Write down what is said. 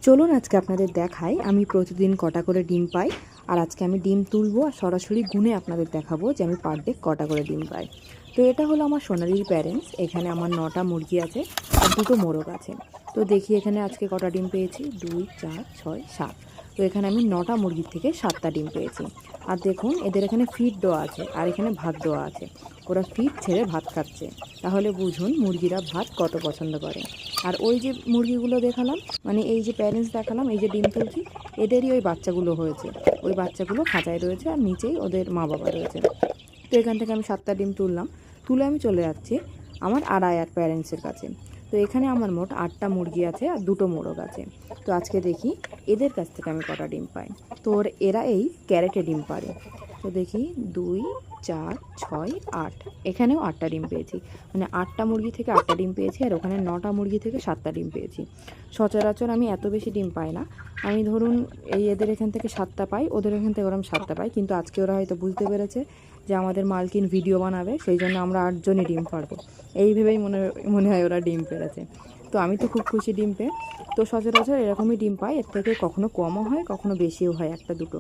চলুন আজকে আপনাদের দেখাই আমি প্রতিদিন কটা করে ডিম পাই। আর আজকে আমি ডিম তুলবো আর সরাসরি গুনে আপনাদের দেখাবো যে আমি পার ডে কটা করে ডিম পাই। তো এটা হলো আমার সোনালির প্যারেন্টস। এখানে আমার 9টা মুরগি আছে আর 2টো মোরগ আছে। তো দেখি এখানে আজকে কটা ডিম পেয়েছি, 2 4 6 7। তো এখানে আমি 9টা মুরগির থেকে 7টা ডিম পেয়েছি। আর দেখুন এদের এখানে ফিড দেওয়া আছে আর এখানে ভাত দেওয়া আছে। ওরা ফিড ছেড়ে ভাত খাচ্ছে। তাহলে বুঝুন মুরগিরা ভাত কত পছন্দ করে। আর ওই যে মুরগিগুলো দেখালাম, মানে এই যে প্যারেন্টস দেখালাম, এই যে ডিম তুলছি, এদেরই ওই বাচ্চাগুলো হয়েছে। ওই বাচ্চাগুলো খাঁচায় রয়েছে আর নিচেই ওদের মা বাবা রয়েছে। তো এখান থেকে আমি 7টা ডিম তুললাম, তুলে আমি চলে যাচ্ছি আমার আড়ায়ার প্যারেন্টসের কাছে। তো এখানে আমার মোট 8টা মুরগি আছে আর 2টো মোরগ আছে। তো আজকে দেখি এদের কাছ থেকে আমি কটা ডিম পাই। তো এরা এই ক্যারেটে ডিম পারে। তো দেখি 2 4 6 8, এখানেও 8টা ডিম পেয়েছি। মানে 8টা মুরগি থেকে 8টা ডিম পেয়েছি আর ওখানে 9টা মুরগি থেকে 7টা ডিম পেয়েছি। সচরাচর আমি এত বেশি ডিম পাই না। আমি ধরুন এই এদের এখান থেকে 7টা পাই, ওদের এখান থেকে ওরকম 7টা পাই। কিন্তু আজকে ওরা হয়তো বুঝতে পেরেছে যে আমাদের মালকিন ভিডিও বানাবে, সেই জন্য আমরা 8জনই ডিম পারবো। এই ভেবেই মনে হয় ওরা ডিম পেড়েছে। তো আমি তো খুব খুশি ডিম পেয়ে। তো সচরাচর এরকমই ডিম পাই, এর থেকে কখনো কমও হয় কখনো বেশিও হয়, একটা দুটো।